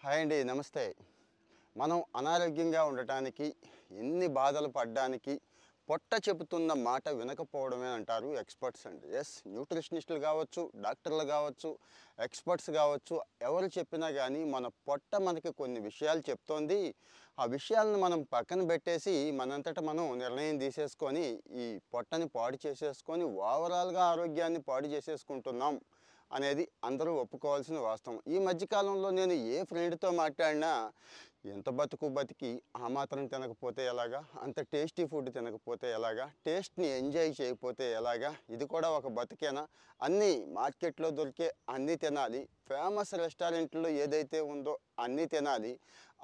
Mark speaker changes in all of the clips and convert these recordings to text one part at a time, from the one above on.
Speaker 1: Hi అండి, నమస్తే. మనం అనారోగ్యంగా ఉండటానికి, ఎన్ని బాధలు పడ్డానికి పొట్ట చెబుతున్న మాట వినకపోవడమే అంటారు ఎక్స్పర్ట్స్ అండి. ఎస్, న్యూట్రిషనిస్టులు కావచ్చు, డాక్టర్లు కావచ్చు, ఎక్స్పర్ట్స్ కావచ్చు, ఎవరు చెప్పినా కానీ మన పొట్ట మనకి కొన్ని విషయాలు చెప్తోంది. ఆ విషయాలను మనం పక్కన పెట్టేసి మనంతట మనం నిర్ణయం తీసేసుకొని ఈ పొట్టని పాడు చేసేసుకొని ఓవరాల్గా ఆరోగ్యాన్ని పాడు చేసేసుకుంటున్నాం అనేది అందరూ ఒప్పుకోవాల్సిన వాస్తవం. ఈ మధ్యకాలంలో నేను ఏ ఫ్రెండ్తో మాట్లాడినా ఎంత బతుకు బతికి ఆ మాత్రం తినకపోతే ఎలాగా, అంత టేస్టీ ఫుడ్ తినకపోతే ఎలాగా, టేస్ట్ని ఎంజాయ్ చేయకపోతే ఎలాగా, ఇది కూడా ఒక బతికేనా, అన్నీ మార్కెట్లో దొరికే అన్నీ తినాలి, ఫేమస్ రెస్టారెంట్లో ఏదైతే ఉందో అన్నీ తినాలి,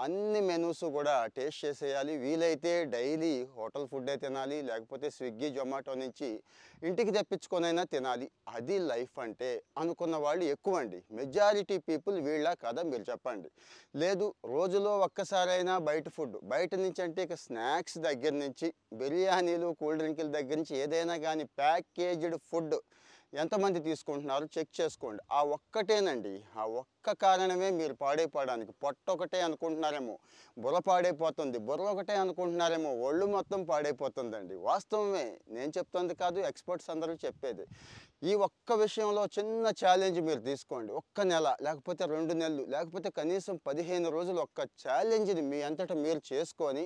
Speaker 1: అన్ని మెనూస్ కూడా టేస్ట్ చేసేయాలి, వీలైతే డైలీ హోటల్ ఫుడ్డే తినాలి, లేకపోతే స్విగ్గీ జొమాటో నుంచి ఇంటికి తెప్పించుకొనైనా తినాలి, అది లైఫ్ అంటే అనుకున్న వాళ్ళు ఎక్కువ అండి. మెజారిటీ పీపుల్ వీళ్ళ కదా, మీరు చెప్పండి. లేదు, రోజులో ఒక్కసారైనా బయట ఫుడ్, బయట నుంచి అంటే ఇక స్నాక్స్ దగ్గర నుంచి బిర్యానీలు, కూల్ డ్రింకుల దగ్గర నుంచి ఏదైనా కానీ ప్యాకేజ్డ్ ఫుడ్ ఎంతమంది తీసుకుంటున్నారు చెక్ చేసుకోండి. ఆ ఒక్కటేనండి, ఆ ఒక్క కారణమే మీరు పాడైపోవడానికి. పొట్ట ఒకటే అనుకుంటున్నారేమో బుర్ర పాడైపోతుంది, బుర్ర ఒకటే అనుకుంటున్నారేమో ఒళ్ళు మొత్తం పాడైపోతుందండి. వాస్తవమే, నేను చెప్తుంది కాదు, ఎక్స్పర్ట్స్ అందరూ చెప్పేది. ఈ ఒక్క విషయంలో చిన్న ఛాలెంజ్ మీరు తీసుకోండి. ఒక్క నెల, లేకపోతే 2 నెలలు, లేకపోతే కనీసం 15 రోజులు ఒక్క ఛాలెంజ్ని మీ అంతటా మీరు చేసుకొని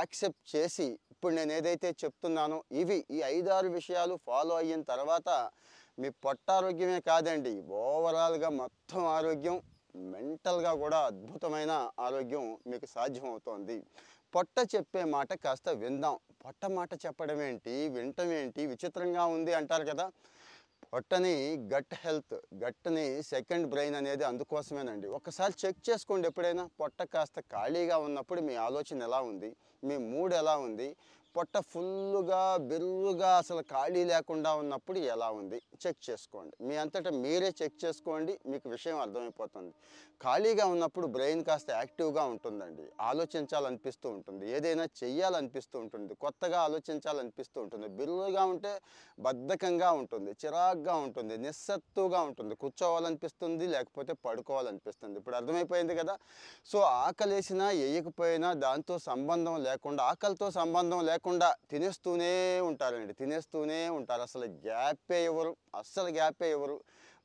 Speaker 1: యాక్సెప్ట్ చేసి, ఇప్పుడు నేను ఏదైతే చెప్తున్నానో ఈ 5-6 విషయాలు ఫాలో అయిన తర్వాత మీ పొట్ట ఆరోగ్యమే కాదండి, ఓవరాల్గా మొత్తం ఆరోగ్యం, మెంటల్గా కూడా అద్భుతమైన ఆరోగ్యం మీకు సాధ్యమవుతోంది. పొట్ట చెప్పే మాట కాస్త విందాం. పొట్ట మాట చెప్పడం ఏంటి, వినటం ఏంటి, విచిత్రంగా ఉంది అంటారు కదా. పొట్టని గట్ హెల్త్, గట్ని సెకండ్ బ్రెయిన్ అనేది అందుకోసమేనండి. ఒక్కసారి చెక్ చేసుకోండి. ఎప్పుడైనా పొట్ట కాస్త ఖాళీగా ఉన్నప్పుడు మీ ఆలోచన ఎలా ఉంది, మీ మూడ్ ఎలా ఉంది, పొట్ట ఫుల్లుగా బిర్రుగా అసలు ఖాళీ లేకుండా ఉన్నప్పుడు ఎలా ఉంది చెక్ చేసుకోండి. మీ అంతటా మీరే చెక్ చేసుకోండి, మీకు విషయం అర్థమైపోతుంది. ఖాళీగా ఉన్నప్పుడు బ్రెయిన్ కాస్త యాక్టివ్గా ఉంటుందండి, ఆలోచించాలనిపిస్తూ ఉంటుంది, ఏదైనా చెయ్యాలనిపిస్తూ ఉంటుంది, కొత్తగా ఆలోచించాలనిపిస్తూ ఉంటుంది. బిర్రుగా ఉంటే బద్ధకంగా ఉంటుంది, చిరాగ్గా ఉంటుంది, నిస్సత్తుగా ఉంటుంది, కూర్చోవాలనిపిస్తుంది, లేకపోతే పడుకోవాలనిపిస్తుంది. ఇప్పుడు అర్థమైపోయింది కదా. సో ఆకలేసినా వేయకపోయినా దాంతో సంబంధం లేకుండా, ఆకలితో సంబంధం లేకుండా తినేస్తూనే ఉంటారండి, తినేస్తూనే ఉంటారు. అసలు గ్యాపే ఇవ్వరు, అస్సలు గ్యాపే ఇవ్వరు.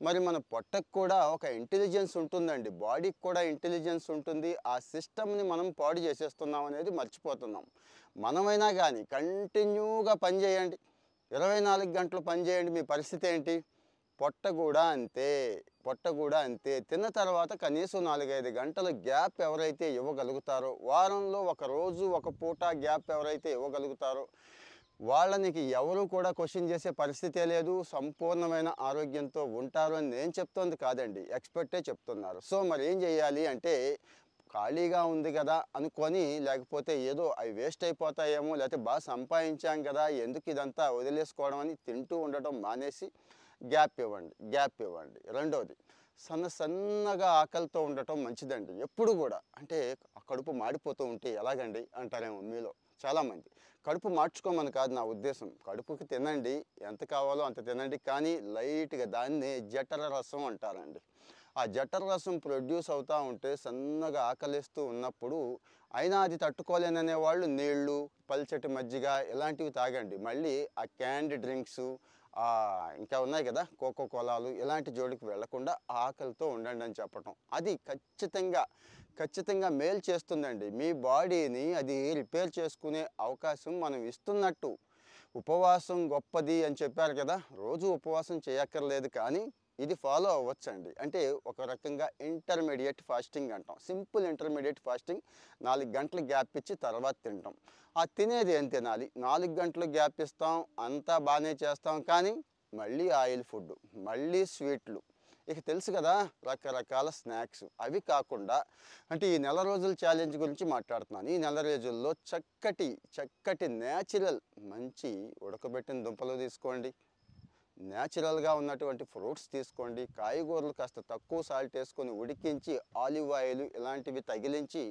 Speaker 1: మరి మన పొట్టకు కూడా ఒక ఇంటెలిజెన్స్ ఉంటుందండి, బాడీకి కూడా ఇంటెలిజెన్స్ ఉంటుంది. ఆ సిస్టమ్ని మనం పాడు చేసేస్తున్నాం అనేది మర్చిపోతున్నాం. మనమైనా కానీ కంటిన్యూగా పనిచేయండి, 24 గంటలు పనిచేయండి, మీ పరిస్థితి ఏంటి? పొట్ట కూడా అంతే, పొట్ట కూడా అంతే. తిన్న తర్వాత కనీసం 4-5 గంటల గ్యాప్ ఎవరైతే ఇవ్వగలుగుతారో, వారంలో ఒక రోజు ఒక పూట గ్యాప్ ఎవరైతే ఇవ్వగలుగుతారో వాళ్ళనికి ఎవరు కూడా క్వశ్చన్ చేసే పరిస్థితే లేదు, సంపూర్ణమైన ఆరోగ్యంతో ఉంటారు అని నేను చెప్తోంది కాదండి, ఎక్స్పర్టే చెప్తున్నారు. సో మరి ఏం చేయాలి అంటే, ఖాళీగా ఉంది కదా అనుకొని, లేకపోతే ఏదో అవి వేస్ట్ అయిపోతాయేమో, లేకపోతే బాగా సంపాదించాం కదా ఎందుకు ఇదంతా వదిలేసుకోవడం అని తింటూ ఉండటం మానేసి గ్యాప్ ఇవ్వండి, గ్యాప్ ఇవ్వండి. రెండోది, సన్నగా ఆకలితో ఉండటం మంచిదండి ఎప్పుడు కూడా. అంటే కడుపు మాడిపోతూ ఉంటే ఎలాగండి అంటారేమో మీలో చాలామంది. కడుపు మార్చుకోమని కాదు నా ఉద్దేశం, కడుపుకి తినండి, ఎంత కావాలో అంత తినండి, కానీ లైట్గా, దాన్ని జఠర రసం అంటారండి. ఆ జఠర రసం ప్రొడ్యూస్ అవుతూ ఉంటే సన్నగా ఆకలిస్తూ ఉన్నప్పుడు, అయినా అది తట్టుకోలేననే వాళ్ళు నీళ్ళు, పల్చటి మజ్జిగ ఇలాంటివి తాగండి. మళ్ళీ ఆ క్యాండ్ డ్రింక్స్, ఇంకా ఉన్నాయి కదా కోకో కోలాలు, ఇలాంటి జోలికి వెళ్లకుండా ఆకలితో ఉండండి అని చెప్పటం, అది ఖచ్చితంగా మేలు చేస్తుందండి. మీ బాడీని అది రిపేర్ చేసుకునే అవకాశం మనం ఇస్తున్నట్టు. ఉపవాసం గొప్పది అని చెప్పారు కదా, రోజు ఉపవాసం చేయక్కర్లేదు, కానీ ఇది ఫాలో అవ్వచ్చండి. అంటే ఒక రకంగా ఇంటర్మీడియట్ ఫాస్టింగ్ అంటాం, సింపుల్ ఇంటర్మీడియట్ ఫాస్టింగ్. 4 గంటలు గ్యాప్ ఇచ్చి తర్వాత తింటాం. ఆ తినేది ఏం తినాలి, 4 గంటలు గ్యాప్ ఇస్తాం, అంతా బాగానే చేస్తాం, కానీ మళ్ళీ ఆయిల్ ఫుడ్, మళ్ళీ స్వీట్లు, ఇక తెలుసు కదా రకరకాల స్నాక్స్. అవి కాకుండా, అంటే ఈ నెల రోజుల ఛాలెంజ్ గురించి మాట్లాడుతున్నాను. ఈ నెల రోజుల్లో చక్కటి న్యాచురల్ మంచి ఉడకబెట్టిన దుంపలు తీసుకోండి, న్యాచురల్గా ఉన్నటువంటి ఫ్రూట్స్ తీసుకోండి, కాయగూరలు కాస్త తక్కువ సాల్ట్ వేసుకొని ఉడికించి ఆలివ్ ఆయిల్ ఇలాంటివి తగిలించి,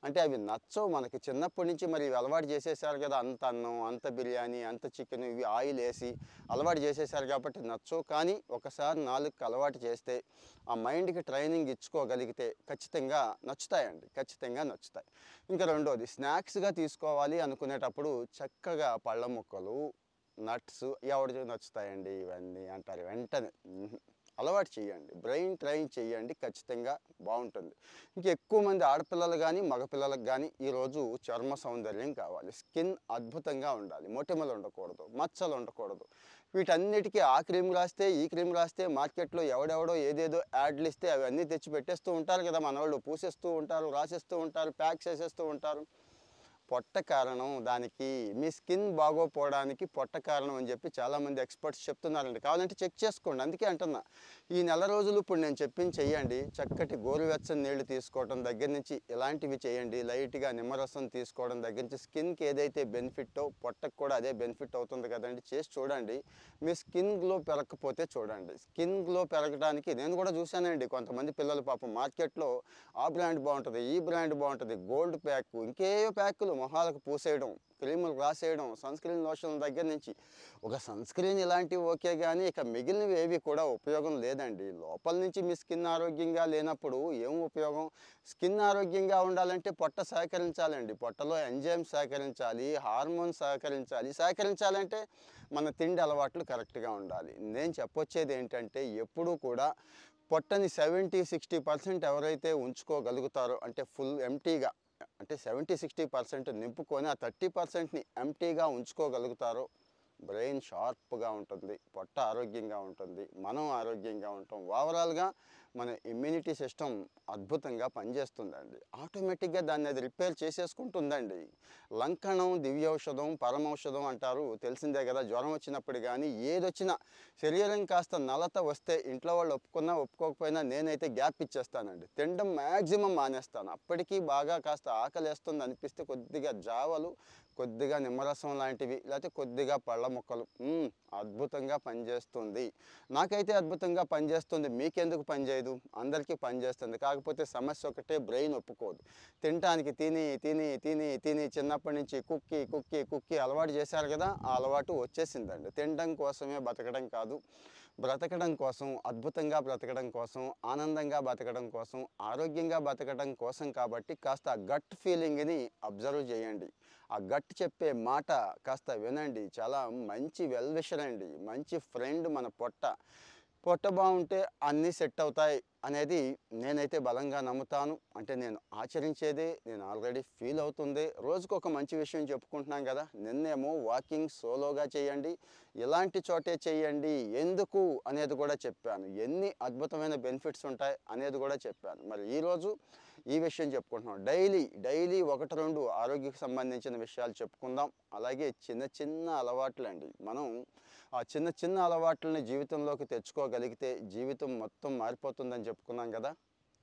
Speaker 1: అంటే అవి నచ్చవు మనకి చిన్నప్పటి నుంచి మరి ఇవి అలవాటు చేసేసారు కదా, అంత అన్నం అంత బిర్యానీ అంత చికెన్ ఇవి ఆయిల్ వేసి అలవాటు చేసేసారు కాబట్టి నచ్చవు. కానీ ఒకసారి నాలుగుకి అలవాటు చేస్తే ఆ మైండ్కి ట్రైనింగ్ ఇచ్చుకోగలిగితే ఖచ్చితంగా నచ్చుతాయండి, ఖచ్చితంగా నచ్చుతాయి. ఇంకా రెండోది స్నాక్స్గా తీసుకోవాలి అనుకునేటప్పుడు చక్కగా పళ్ళ ముక్కలు నట్స్ ఎవరికి నచ్చుతాయండి ఇవన్నీ అంటారు వెంటనే. అలవాటు చేయండి, బ్రెయిన్ ట్రైన్ చేయండి, ఖచ్చితంగా బాగుంటుంది. ఇంక ఎక్కువ మంది ఆడపిల్లలు కానీ మగపిల్లలకు కానీ ఈరోజు చర్మ సౌందర్యం కావాలి, స్కిన్ అద్భుతంగా ఉండాలి, మొటిమలు ఉండకూడదు, మచ్చలు ఉండకూడదు. వీటన్నిటికీ ఆ క్రీమ్ రాస్తే ఈ క్రీమ్ రాస్తే మార్కెట్లో ఎవడెవడో ఏదేదో యాడ్లు ఇస్తే అవన్నీ తెచ్చి పెట్టేస్తూ ఉంటారు కదా మనవాళ్ళు, పూసేస్తూ ఉంటారు, రాసేస్తూ ఉంటారు, ప్యాక్ చేసేస్తూ ఉంటారు. పొట్ట కారణం దానికి, మీ స్కిన్ బాగోపోవడానికి పొట్ట కారణం అని చెప్పి చాలామంది ఎక్స్పర్ట్స్ చెప్తున్నారండి. కావాలంటే చెక్ చేసుకోండి. అందుకే అంటున్నా, ఈ నెల రోజులు ఇప్పుడు నేను చెప్పింది చెయ్యండి. చక్కటి గోరువెచ్చని నీళ్లు తీసుకోవడం దగ్గర నుంచి ఇలాంటివి చేయండి, లైట్గా నిమ్మరసం తీసుకోవడం దగ్గర నుంచి స్కిన్కి ఏదైతే బెనిఫిట్టో పొట్టకు కూడా అదే బెనిఫిట్ అవుతుంది కదండి. చేసి చూడండి, మీ స్కిన్ గ్లో పెరగకపోతే చూడండి. స్కిన్ గ్లో పెరగడానికి నేను కూడా చూశానండి, కొంతమంది పిల్లలు పాపం మార్కెట్లో ఆ బ్రాండ్ బాగుంటుంది, ఈ బ్రాండ్ బాగుంటుంది, గోల్డ్ ప్యాక్ ఇంకేయో ప్యాకులు మొహాలకు పూసేయడం, క్రీములు రాసేయడం, సన్ స్క్రీన్ లోషన్ దగ్గర నుంచి. ఒక సన్ స్క్రీన్ ఇలాంటివి ఓకే, కానీ ఇక మిగిలినవి ఏవి కూడా ఉపయోగం లేదండి. లోపల నుంచి మీ స్కిన్ ఆరోగ్యంగా లేనప్పుడు ఏం ఉపయోగం? స్కిన్ ఆరోగ్యంగా ఉండాలంటే పొట్ట సహకరించాలండి, పొట్టలో ఎంజైమ్స్ సహకరించాలి, హార్మోన్స్ సహకరించాలి. సహకరించాలంటే మన తిండి అలవాట్లు కరెక్ట్గా ఉండాలి. నేను చెప్పొచ్చేది ఏంటంటే, ఎప్పుడూ కూడా పొట్టని 70-60% ఎవరైతే ఉంచుకోగలుగుతారో, అంటే ఫుల్ ఎంటీగా, అంటే 70-60% నింపుకొని ఆ 30%ని ఎంటీగా ఉంచుకోగలుగుతారో బ్రెయిన్ షార్ప్గా ఉంటుంది, పొట్ట ఆరోగ్యంగా ఉంటుంది, మనం ఆరోగ్యంగా ఉంటాం. ఓవరాల్గా మన ఇమ్యూనిటీ సిస్టమ్ అద్భుతంగా పనిచేస్తుందండి. ఆటోమేటిక్గా దాన్ని అది రిపేర్ చేసేసుకుంటుందండి. లంకణం దివ్యౌషధం పరమౌషధం అంటారు, తెలిసిందే కదా. జ్వరం వచ్చినప్పుడు కానీ ఏదొచ్చినా శరీరం కాస్త నలత వస్తే ఇంట్లో వాళ్ళు ఒప్పుకున్నా ఒప్పుకోకపోయినా నేనైతే గ్యాప్ ఇచ్చేస్తానండి. తినడం మ్యాక్సిమం మానేస్తాను. అప్పటికీ బాగా కాస్త ఆకలేస్తుంది అనిపిస్తే కొద్దిగా జావలు, కొద్దిగా నిమ్మరసం లాంటివి, లేకపోతే కొద్దిగా పళ్ళ ముక్కలు, అద్భుతంగా పనిచేస్తుంది. నాకైతే అద్భుతంగా పనిచేస్తుంది, మీకెందుకు పనిచేయదు? అందరికీ పనిచేస్తుంది. కాకపోతే సమస్య ఒకటే, బ్రెయిన్ ఒప్పుకోదు. తినటానికి తిని తిని తిని తిని చిన్నప్పటి నుంచి కుక్కి కుక్కి కుక్కి అలవాటు చేశారు కదా, ఆ అలవాటు వచ్చేసిందండి. తినడం కోసమే బతకడం కాదు, బ్రతకడం కోసం, అద్భుతంగా బ్రతకడం కోసం, ఆనందంగా బతకడం కోసం, ఆరోగ్యంగా బతకడం కోసం. కాబట్టి కాస్త ఆ గట్ ఫీలింగ్ని అబ్జర్వ్ చేయండి, ఆ గట్ చెప్పే మాట కాస్త వినండి. చాలా మంచి వెల్ విషర్ అండి, మంచి ఫ్రెండ్ మన పొట్ట. పొట్ట బాగుంటే అన్నీ సెట్ అవుతాయి అనేది నేనైతే బలంగా నమ్ముతాను. అంటే నేను ఆచరించేదే, నేను ఆల్రెడీ ఫీల్ అవుతుంది. రోజుకు ఒక మంచి విషయం చెప్పుకుంటున్నాం కదా. నిన్నేమో వాకింగ్ సోలోగా చేయండి, ఇలాంటి చోటే చేయండి, ఎందుకు అనేది కూడా చెప్పాను, ఎన్ని అద్భుతమైన బెనిఫిట్స్ ఉంటాయి అనేది కూడా చెప్పాను. మరి ఈరోజు ఈ విషయం చెప్పుకుంటున్నాం. డైలీ 1-2 ఆరోగ్యకు సంబంధించిన విషయాలు చెప్పుకుందాం. అలాగే చిన్న చిన్న అలవాట్లండి, మనం ఆ చిన్న చిన్న అలవాట్లని జీవితంలోకి తెచ్చుకోగలిగితే జీవితం మొత్తం మారిపోతుందని చెప్పుకున్నాం కదా.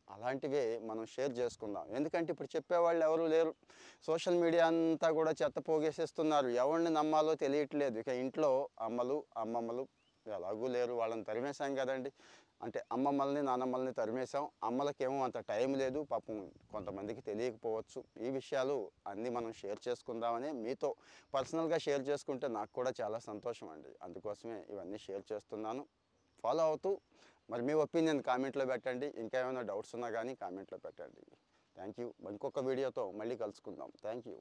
Speaker 1: అలాంటివే మనం షేర్ చేసుకుందాం. ఎందుకంటే ఇప్పుడు చెప్పేవాళ్ళు ఎవరు లేరు. సోషల్ మీడియా అంతా కూడా చెత్త పోగేసేస్తున్నారు, ఎవరిని నమ్మాలో తెలియట్లేదు. ఇక ఇంట్లో అమ్మలు అమ్మమ్మలు ఎలాగూ లేరు, వాళ్ళని తరిమేశాం కదండి. అంటే అమ్మమ్మల్ని నానమ్మల్ని తరిమేశాం. అమ్మలకేమో అంత టైం లేదు, పాపం కొంతమందికి తెలియకపోవచ్చు. ఈ విషయాలు అన్నీ మనం షేర్ చేసుకుందామని మీతో పర్సనల్గా షేర్ చేసుకుంటే నాకు కూడా చాలా సంతోషం అండి. అందుకోసమే ఇవన్నీ షేర్ చేస్తున్నాను. ఫాలో అవుతూ మరి మీ ఒపీనియన్ కామెంట్లో పెట్టండి. ఇంకా ఏమైనా డౌట్స్ ఉన్నా కానీ కామెంట్లో పెట్టండి. Thank you. ఇంకొక వీడియోతో మళ్ళీ కలుసుకుందాం. Thank you.